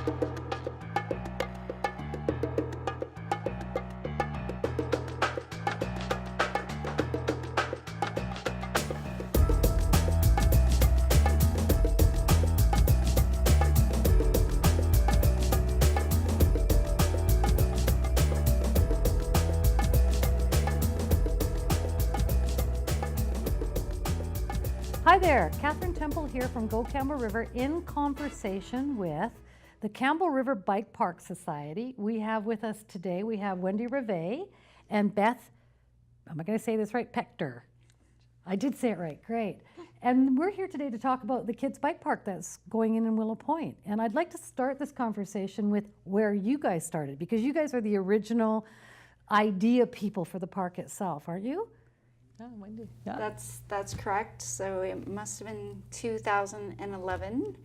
Hi there, Catherine Temple here from Go Campbell River in conversation with the Campbell River Bike Park Society. We have with us today, we have Wendy Ravai and Beth, am I going to say this right? Pechter. I did say it right, great. And we're here today to talk about the kids' bike park that's going in Willow Point. And I'd like to start this conversation with where you guys started, because you guys are the original idea people for the park itself, aren't you? Oh, Wendy. Yeah. That's correct. So it must have been 2011,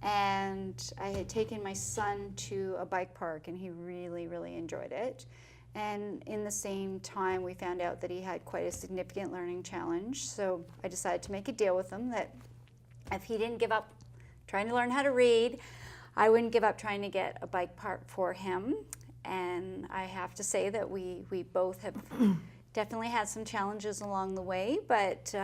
and I had taken my son to a bike park, and he really, really enjoyed it. And in the same time, we found out that he had quite a significant learning challenge. So I decided to make a deal with him that if he didn't give up trying to learn how to read, I wouldn't give up trying to get a bike park for him. And I have to say that we both have definitely had some challenges along the way, but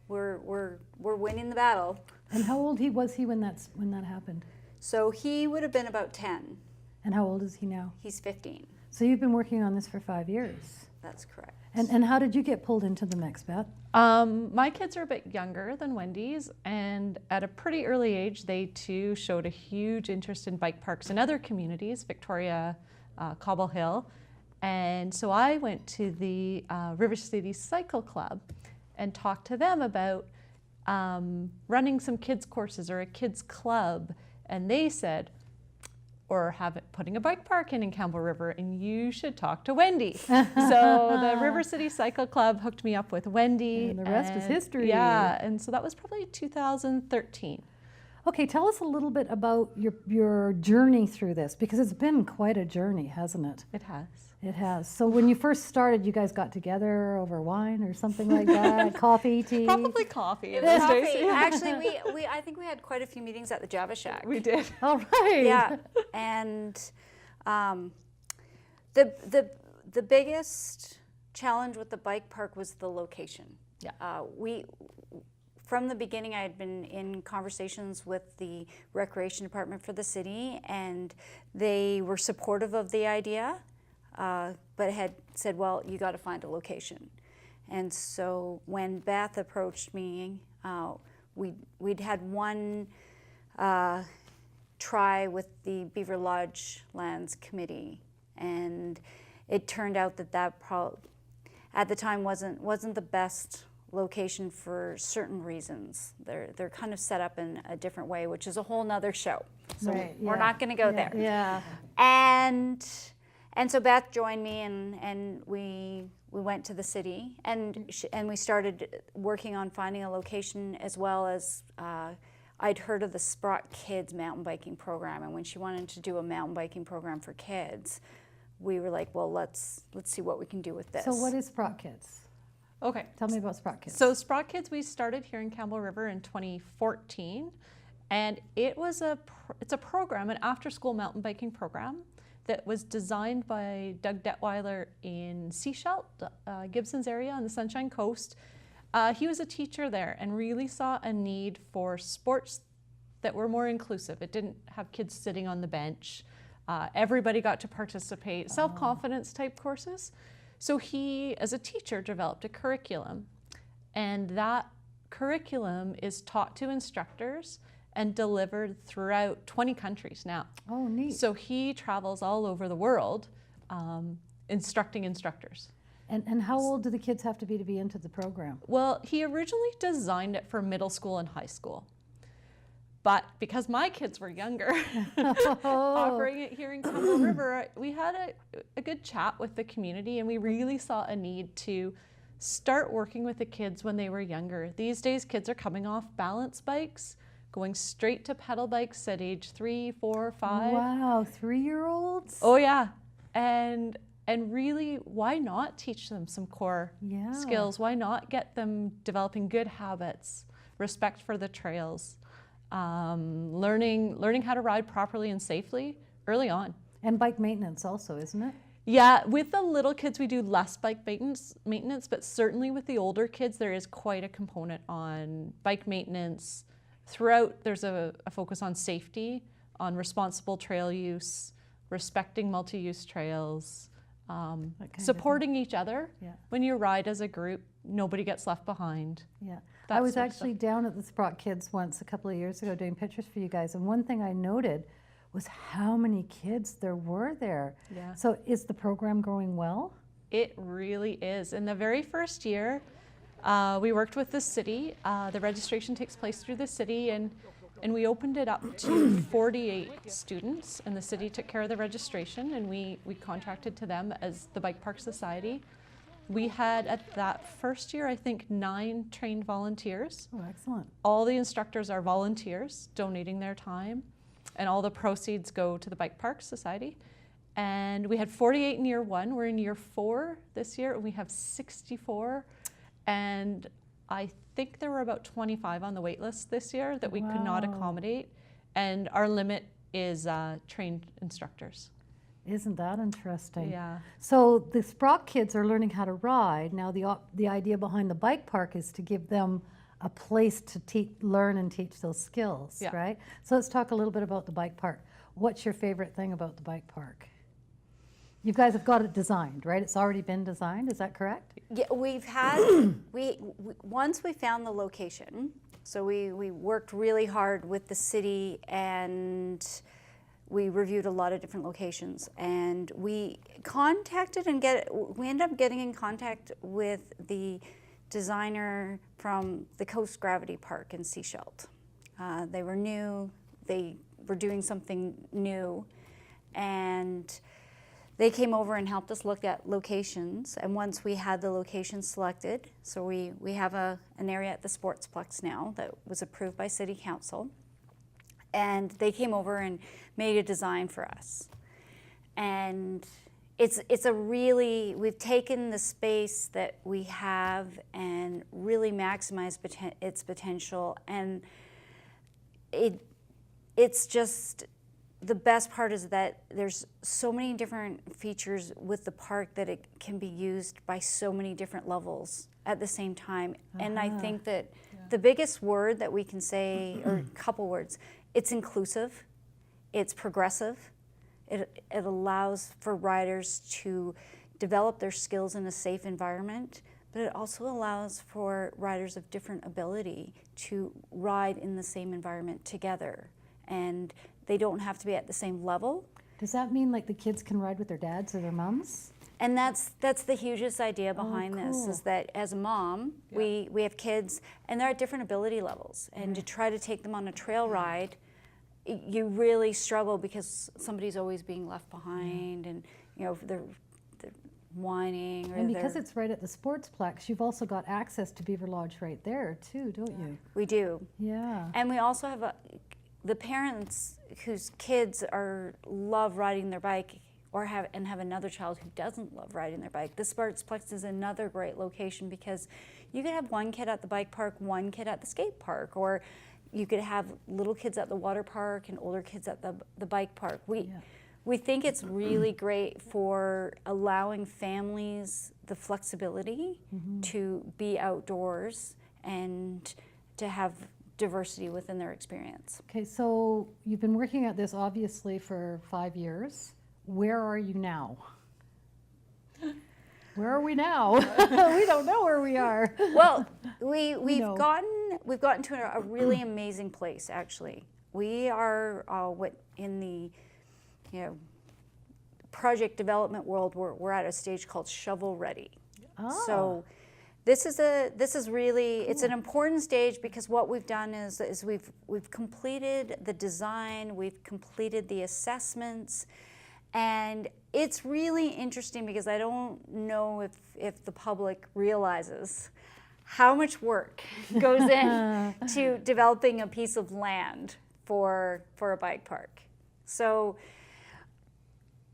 we're winning the battle. And how old was he when that happened? So he would have been about 10. And how old is he now? He's 15. So you've been working on this for 5 years. That's correct. And how did you get pulled into the mix, Beth? My kids are a bit younger than Wendy's, and at a pretty early age, they too showed a huge interest in bike parks in other communities, Victoria, Cobble Hill. And so I went to the River City Cycle Club and talked to them about running some kids courses or a kids club. And they said, or putting a bike park in Campbell River, and you should talk to Wendy. So the River City Cycle Club hooked me up with Wendy. And the rest is history. Yeah, and so that was probably 2013. Okay, tell us a little bit about your journey through this, because it's been quite a journey, hasn't it? It has. It has. So when you first started, you guys got together over wine or something like that? Coffee, tea? Probably coffee in Coffee. those days. Actually, I think we had quite a few meetings at the Java Shack. We did. All right. Yeah, and the biggest challenge with the bike park was the location. Yeah. From the beginning, I had been in conversations with the recreation department for the city, and they were supportive of the idea, but had said, well, you got to find a location. And so when Beth approached me, we'd had one try with the Beaver Lodge Lands Committee, and it turned out that at the time wasn't the best location for certain reasons. They're kind of set up in a different way, which is a whole nother show. So right, we're not going to go there. Yeah. And so Beth joined me, and we went to the city, and we started working on finding a location, as well as I'd heard of the Sprott Kids mountain biking program, and when she wanted to do a mountain biking program for kids, we were like, well, let's see what we can do with this. So what is Sprott Kids? Okay. Tell me about Sprott Kids. So Sprott Kids, we started here in Campbell River in 2014, and it's a program, an after-school mountain biking program that was designed by Doug Detweiler in Seashelt, Gibson's area on the Sunshine Coast. He was a teacher there and really saw a need for sports that were more inclusive. It didn't have kids sitting on the bench. Everybody got to participate, self-confidence type courses. So he, as a teacher, developed a curriculum, and that curriculum is taught to instructors and delivered throughout 20 countries now. Oh, neat. So he travels all over the world instructing instructors. And how old do the kids have to be into the program? Well, he originally designed it for middle school and high school. But because my kids were younger, offering it here in Campbell River, we had a good chat with the community, and we really saw a need to start working with the kids when they were younger. These days, kids are coming off balance bikes, going straight to pedal bikes at age 3, 4, 5. Wow, 3-year-olds? Oh yeah, and really, why not teach them some core skills? Why not get them developing good habits, respect for the trails? learning how to ride properly and safely early on. And bike maintenance also, isn't it? Yeah, with the little kids we do less bike maintenance, but certainly with the older kids there is quite a component on bike maintenance. Throughout there's a focus on safety, on responsible trail use, respecting multi-use trails, supporting each other. Yeah. When you ride as a group, nobody gets left behind. Yeah. That I was sort of actually down at the Sprott Kids once a couple of years ago doing pictures for you guys, and one thing I noted was how many kids there were there. Yeah. So is the program going well? It really is. In the very first year, we worked with the city. The registration takes place through the city, and we opened it up to 48 students, and the city took care of the registration, and we contracted to them as the Bike Park Society. We had at that first year, I think, 9 trained volunteers. Oh, excellent. All the instructors are volunteers donating their time, and all the proceeds go to the Bike Park Society. And we had 48 in year 1. We're in year 4 this year, and we have 64. And I think there were about 25 on the wait list this year that we could not Wow. accommodate. And our limit is trained instructors. Isn't that interesting? Yeah. So the Sprott kids are learning how to ride. Now the idea behind the bike park is to give them a place to learn and teach those skills, Yeah. right? So let's talk a little bit about the bike park. What's your favorite thing about the bike park? You guys have got it designed, right? It's already been designed, is that correct? Yeah, we've had, once we found the location, so we worked really hard with the city and we reviewed a lot of different locations, and we ended up getting in contact with the designer from the Coast Gravity Park in Seashelt. They were new, they were doing something new, and they came over and helped us look at locations. And once we had the location selected, so we have an area at the Sportsplex now that was approved by City Council, and they came over and made a design for us. And we've taken the space that we have and really maximized its potential, and it's just, the best part is that there's so many different features with the park that it can be used by so many different levels at the same time. And I think that the biggest word that we can say, or a couple words, it's inclusive, it's progressive, it allows for riders to develop their skills in a safe environment, but it also allows for riders of different ability to ride in the same environment together. And they don't have to be at the same level. Does that mean like the kids can ride with their dads or their mums? And that's the hugest idea behind this, is that as a mom, we have kids and they're at different ability levels. And to try to take them on a trail ride, you really struggle because somebody's always being left behind, and they're whining. And because it's right at the Sportsplex, you've also got access to Beaver Lodge right there too, don't you? We do. Yeah. And we also have the parents whose kids love riding their bike have another child who doesn't love riding their bike. The Sportsplex is another great location because you could have one kid at the bike park, one kid at the skate park, or you could have little kids at the water park and older kids at the bike park. We think it's really great for allowing families the flexibility to be outdoors and to have diversity within their experience. Okay, so you've been working at this obviously for 5 years. Where are you now? Where are we now? We don't know where we are. Well, we've gotten to a really amazing place, actually. We are in the project development world. We're at a stage called shovel ready. Oh. So this is really, it's an important stage because what we've done is we've completed the design, we've completed the assessments, and it's really interesting because I don't know if the public realizes how much work goes in to developing a piece of land for a bike park. So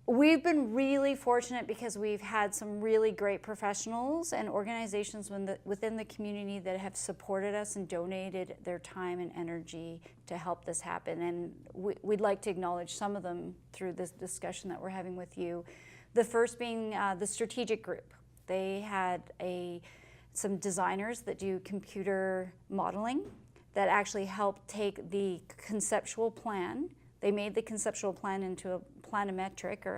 We've been really fortunate because we've had some really great professionals and organizations within the community that have supported us and donated their time and energy to help this happen. And we'd like to acknowledge some of them through this discussion that we're having with you. The first being the strategic group. They had some designers that do computer modeling that actually helped take the conceptual plan. They made the conceptual plan into a planimetric or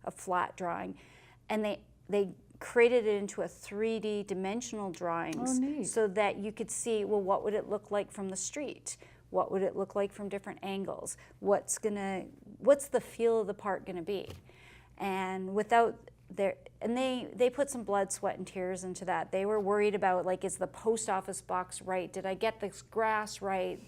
a flat drawing, and they created it into a 3D dimensional drawings. Oh, neat. So that you could see, well, what would it look like from the street? What would it look like from different angles? What's the feel of the park gonna be? And they put some blood, sweat, and tears into that. They were worried about, like, is the post office box right? Did I get this grass right?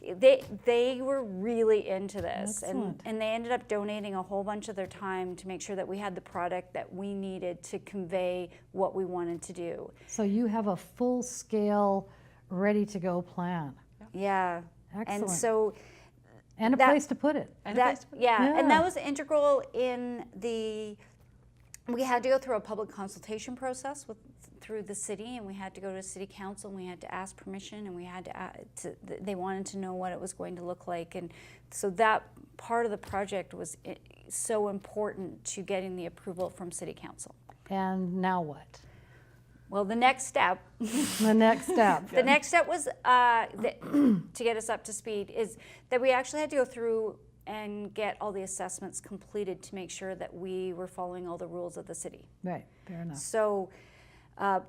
They were really into this, and they ended up donating a whole bunch of their time to make sure that we had the product that we needed to convey what we wanted to do. So you have a full-scale, ready-to-go plan. Yeah. Excellent. And a place to put it. And that was integral in we had to go through a public consultation process through the city, and we had to go to city council, and we had to ask permission, and we had they wanted to know what it was going to look like. And so that part of the project was so important to getting the approval from city council. And now what? Well, the next step. The next step. The next step was to get us up to speed is that we actually had to go through and get all the assessments completed to make sure that we were following all the rules of the city. Right, fair enough. So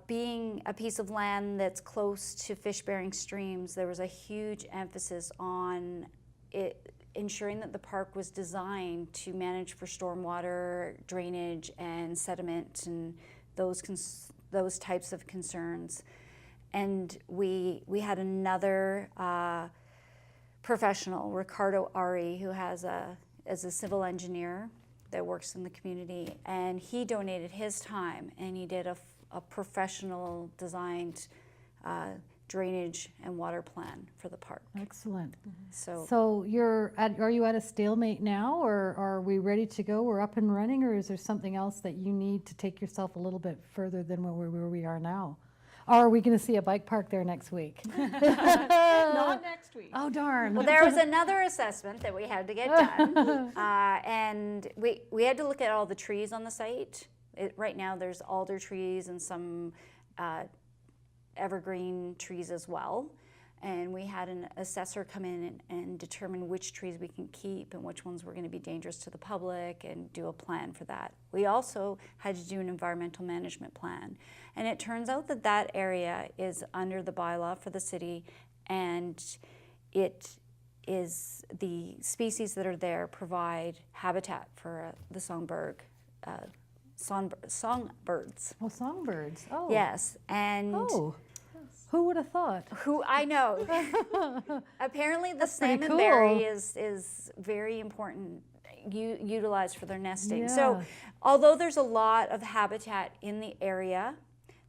being a piece of land that's close to fish-bearing streams, there was a huge emphasis on ensuring that the park was designed to manage for stormwater, drainage, and sediment, and those types of concerns. And we had another professional, Ricardo Ari, who is a civil engineer that works in the community, and he donated his time, and he did a professional designed drainage and water plan for the park. Excellent. So are you at a stalemate now, or are we ready to go? We're up and running, or is there something else that you need to take yourself a little bit further than where we are now? Or are we going to see a bike park there next week? Not next week. Oh, darn. well, there was another assessment that we had to get done, and we had to look at all the trees on the site. Right now there's alder trees and some evergreen trees as well. And we had an assessor come in and determine which trees we can keep and which ones were going to be dangerous to the public and do a plan for that. We also had to do an environmental management plan. And it turns out that that area is under the bylaw for the city, and it is the species that are there provide habitat for the songbirds. Oh, songbirds. Oh. Yes. And who would have thought? Who I know. Apparently the pretty salmonberry cool. is very important, utilized for their nesting. Yeah. So although there's a lot of habitat in the area,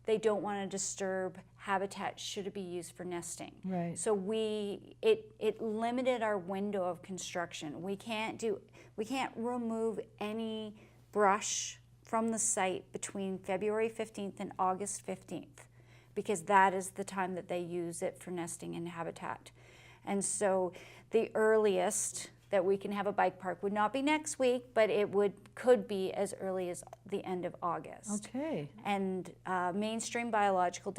they don't want to disturb habitat should it be used for nesting. Right. So it limited our window of construction. We can't remove any brush from the site between February 15th and August 15th. Because that is the time that they use it for nesting and habitat. And so the earliest that we can have a bike park would not be next week, but it could be as early as the end of August. Okay. And Mainstream Biological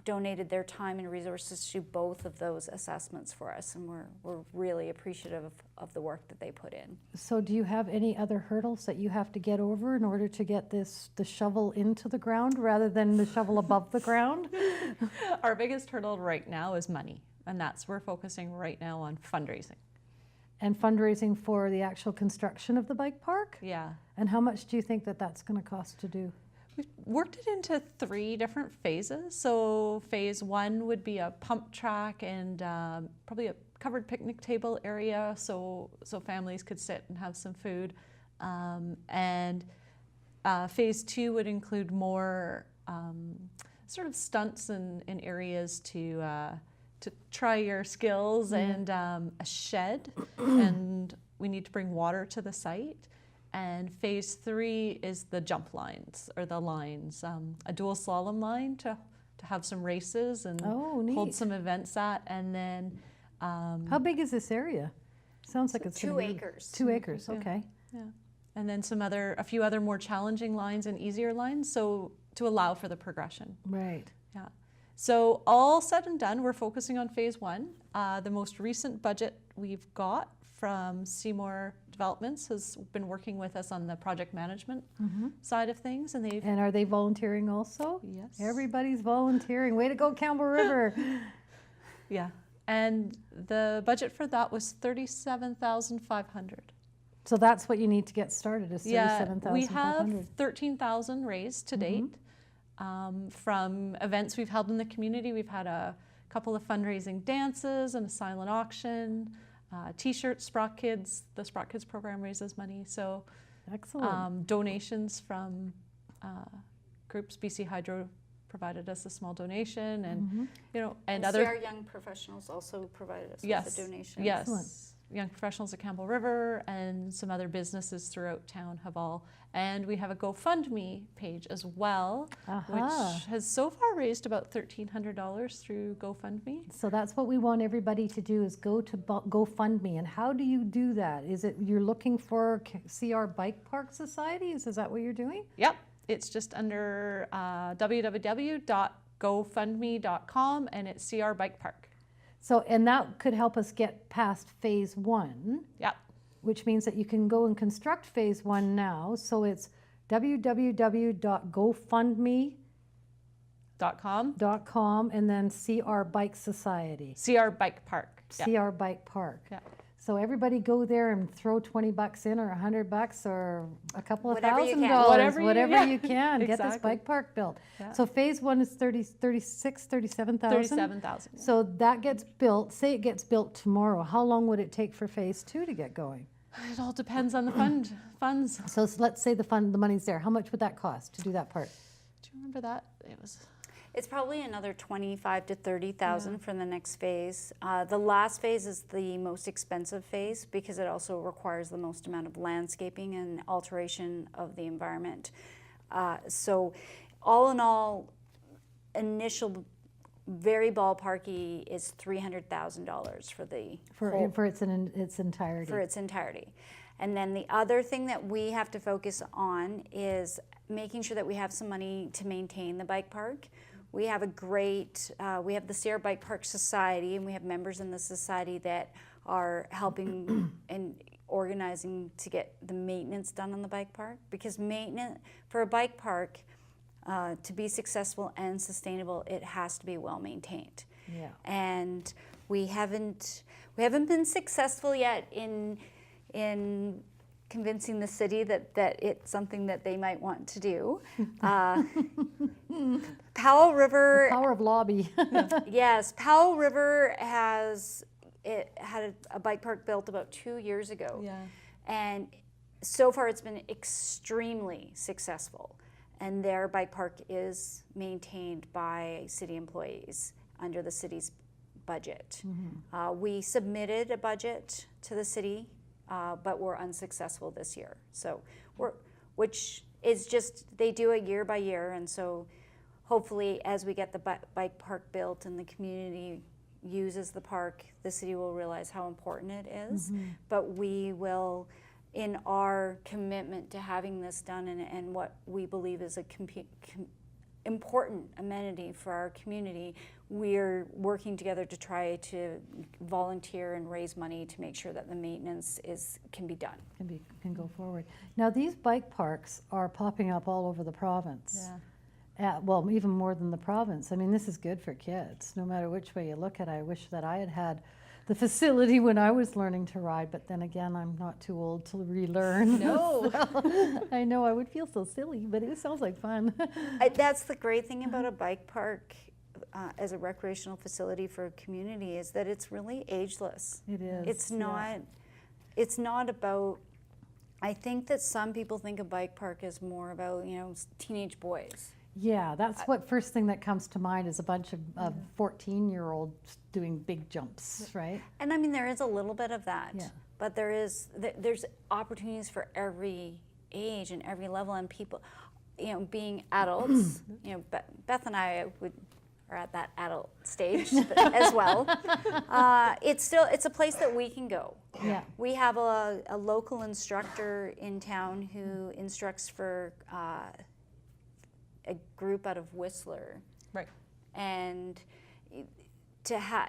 donated their time and resources to both of those assessments for us, and we're really appreciative of the work that they put in. So do you have any other hurdles that you have to get over in order to get the shovel into the ground rather than the shovel above the ground? Our biggest hurdle right now is money, and we're focusing right now on fundraising. And fundraising for the actual construction of the bike park? Yeah. And how much do you think that's going to cost to do? We've worked it into 3 different phases. So phase 1 would be a pump track and probably a covered picnic table area so families could sit and have some food. And phase 2 would include more sort of stunts in areas to try your skills, and a shed, and we need to bring water to the site. And phase 3 is the jump lines or the lines, a dual slalom line to have some races and Oh, neat. hold some events at. And then How big is this area? Sounds like it's gonna 2 be- acres. 2 acres, Yeah. okay. yeah, and then a few other more challenging lines and easier lines, so to allow for the progression. Right. Yeah. So all said and done, we're focusing on phase 1. The most recent budget we've got from Seymour Developments has been working with us on the project management side of things, and they've And are they volunteering also? yes, Everybody's volunteering. Way to go, Campbell River. yeah, and the budget for that was $37,500. So that's what you need to get started, is Yeah, we 37,500. have 13,000 raised to date from events we've held in the community. We've had a couple of fundraising dances and a silent auction, T-shirts, Sprout Kids. The Sprout Kids program raises money. So Excellent. donations from groups. BC Hydro provided us a small donation, and and And other our young professionals also provided us yes, with a donation. yes. Excellent. Young professionals at Campbell River and some other businesses throughout town have all. And we have a GoFundMe page as well, which has so far raised about $1,300 through GoFundMe. So that's what we want everybody to do, is go to GoFundMe. And how do you do that? Is it you're looking for CR Bike Park Society? Is that what you're doing? Yep, it's just under www.gofundme.com, and it's CR Bike Park. So, and that could help us get past phase 1, Yep, which means that you can go and construct phase 1 now. So it's www.gofundme.com .com, and then CR Bike Society, CR Bike Park. Yep. CR Bike Park. Yep. So everybody go there and throw $20 in, or $100, or a couple of Whatever you can. $1,000, Whatever you- yeah, you can. Get this exactly. bike park built. Yeah. So phase 1 is 37,000. 37,000. So that gets built. Say it gets built tomorrow. How long would it take for phase 2 to get going? It all depends on the funds. So let's say the money's there. How much would that cost to do that part? Do you remember that? It was It's probably another 25 to 30,000 for the next phase. The last phase is the most expensive phase because it also requires the most amount of landscaping and alteration of the environment. So all in all, initial very ballparky is $300,000 for the whole, For its entirety. for its entirety. And then the other thing that we have to focus on is making sure that we have some money to maintain the bike park. We have we have the Sierra Bike Park Society, and we have members in the society that are helping and organizing to get the maintenance done on the bike park. Because maintenance for a bike park, to be successful and sustainable, it has to be well maintained. Yeah. And we haven't been successful yet in convincing the city that it's something that they might want to do. Powell River. The power of lobby. Yes, Powell River had a bike park built about 2 years ago. yeah. And so far it's been extremely successful. And their bike park is maintained by city employees under the city's budget. We submitted a budget to the city, but we're unsuccessful this year. So which is just, they do it year by year. And so hopefully as we get the bike park built and the community uses the park, the city will realize how important it is. But we will, in our commitment to having this done and what we believe is a important amenity for our community, we're working together to try to volunteer and raise money to make sure that the maintenance can be done. Can go forward. Now these bike parks are popping up all over the province. Yeah. Well, even more than the province. I mean, this is good for kids, no matter which way you look at it. I wish that I had had the facility when I was learning to ride, but then again, I'm not too old to relearn. No. So, I know I would feel so silly, but it sounds like fun. That's the great thing about a bike park as a recreational facility for a community, is that it's really ageless. It is. It's not about, I think that some people think a bike park is more about, teenage boys. Yeah, that's what first thing that comes to mind is a bunch of 14-year-olds doing big jumps, right? And I mean, there is a little bit of that, Yeah. but there's opportunities for every age and every level, and people, being adults, Beth and I are at that adult stage as well. It's a place that we can go. Yeah. We have a local instructor in town who instructs for a group out of Whistler, Right. and to have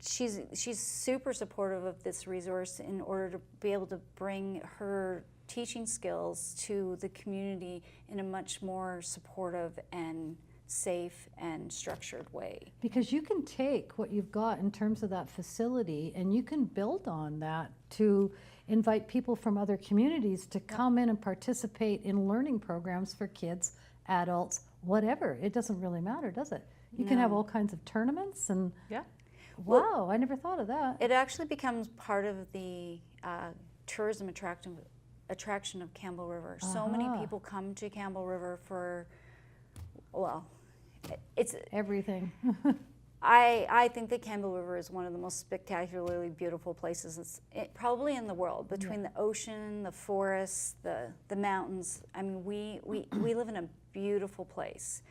she's super supportive of this resource in order to be able to bring her teaching skills to the community in a much more supportive and safe and structured way. Because you can take what you've got in terms of that facility and you can build on that to invite people from other communities to come in and participate in learning programs for kids, adults, whatever. It doesn't really matter, does it? You can have all kinds of tournaments and Yeah. wow, I never thought of that. It actually becomes part of the tourism attraction of Campbell River. So many people come to Campbell River for, well, it's Everything. I think that Campbell River is one of the most spectacularly beautiful places probably in the world, between the ocean, the forests, the mountains. I mean, we live in a beautiful place.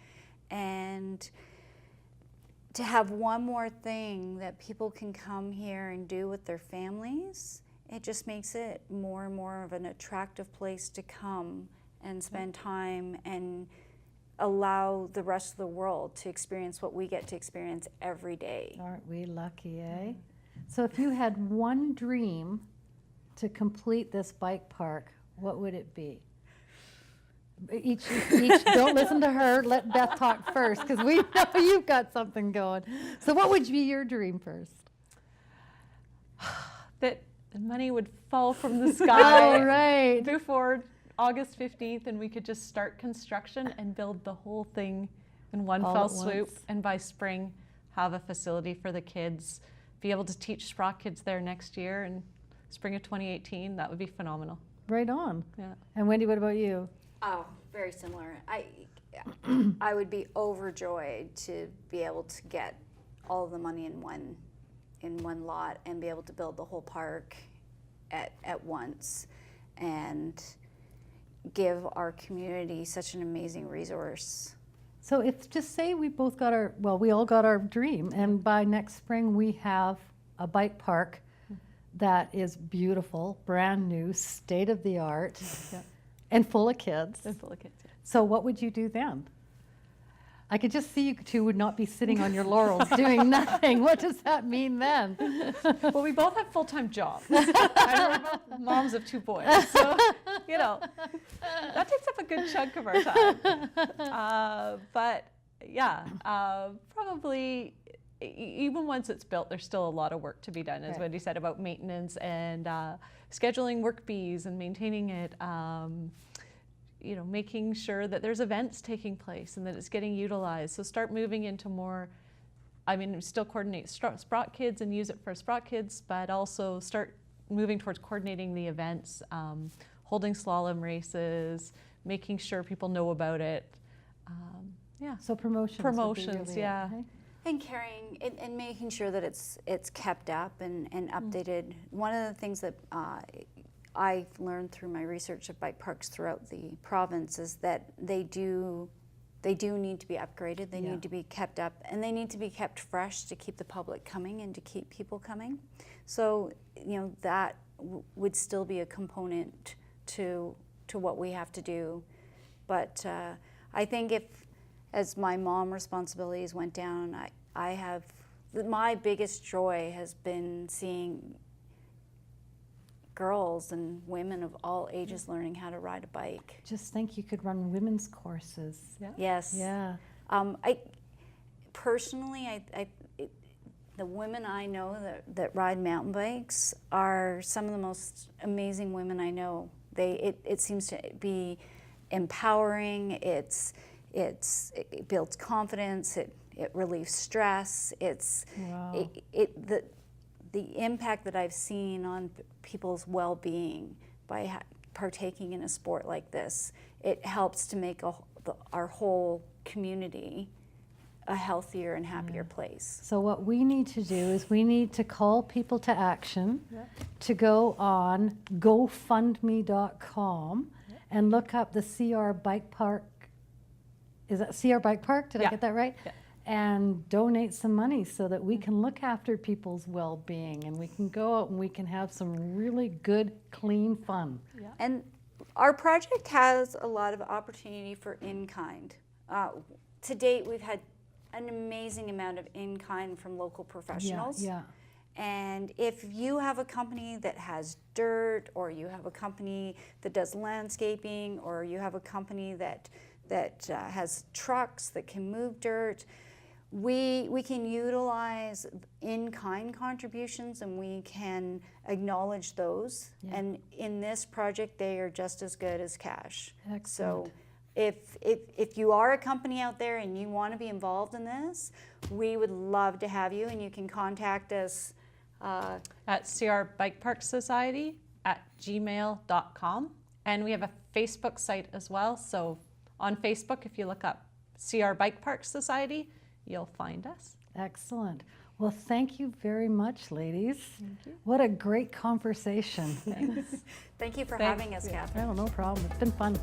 And to have one more thing that people can come here and do with their families, it just makes it more and more of an attractive place to come and spend time and allow the rest of the world to experience what we get to experience every day. Aren't we lucky, eh? So if you had one dream to complete this bike park, what would it be? Each don't listen to her, let Beth talk first, because we know you've got something going. So what would be your dream first? That money would fall from the sky All right. before August 15th, and we could just start construction and build the whole thing in one All fell at swoop. once. And by spring, have a facility for the kids, be able to teach Sprott kids there next year, and spring of 2018, that would be phenomenal. Right on. Yeah. And Wendy, what about you? Oh, very similar. I would be overjoyed to be able to get all the money in one lot and be able to build the whole park at once and give our community such an amazing resource. So if just say we both got we all got our dream, and by next spring we have a bike park that is beautiful, brand new, state of the art, and full of kids. And full of kids. Yeah. So what would you do then? I could just see you two would not be sitting on your laurels doing nothing. What does that mean then? Well, we both have full-time jobs. And we're both moms of 2 boys. So, that takes up a good chunk of our time. But yeah, probably even once it's built, there's still a lot of work to be done, as Wendy said, about maintenance and scheduling work bees and maintaining it. Making sure that there's events taking place and that it's getting utilized. So start moving into more, still coordinate Sprott Kids and use it for Sprott Kids, but also start moving towards coordinating the events, holding slalom races, making sure people know about it. So promotions would be Promotions, really yeah. it, okay? And carrying and making sure that it's kept up and updated. One of the things that I've learned through my research of bike parks throughout the province is that they do need to be upgraded. They need to be kept up, and they need to be kept fresh to keep the public coming and to keep people coming. So that would still be a component to what we have to do. But I think as my mom responsibilities went down, my biggest joy has been seeing girls and women of all ages learning how to ride a bike. Just think you could run women's courses. Yeah. Yes. Yeah. I personally, the women I know that ride mountain bikes are some of the most amazing women I know. It seems to be empowering. It builds confidence. It relieves stress. Wow. The impact that I've seen on people's well-being by partaking in a sport like this, it helps to make our whole community a healthier and happier place. So what we need to do is we need to call people to action, to go on gofundme.com and look up the CR Bike Park. Is that CR Bike Park? Did I get that right? Yeah. And donate some money so that we can look after people's well-being and we can go out and we can have some really good, clean fun. Yeah. And our project has a lot of opportunity for in-kind. To date, we've had an amazing amount of in-kind from local professionals. Yeah. And if you have a company that has dirt, or you have a company that does landscaping, or you have a company that has trucks that can move dirt, we can utilize in-kind contributions, and we can acknowledge those. Yeah. And in this project, they are just as good as cash. Excellent. So if you are a company out there and you want to be involved in this, we would love to have you, and you can contact us At crbikeparksociety@gmail.com. And we have a Facebook site as well. So on Facebook, if you look up CR Bike Park Society, you'll find us. Excellent. Well, thank you very much, ladies. Thank you. What a great conversation. Thank you for Thank having us, Catherine. Oh, no problem. It's been fun.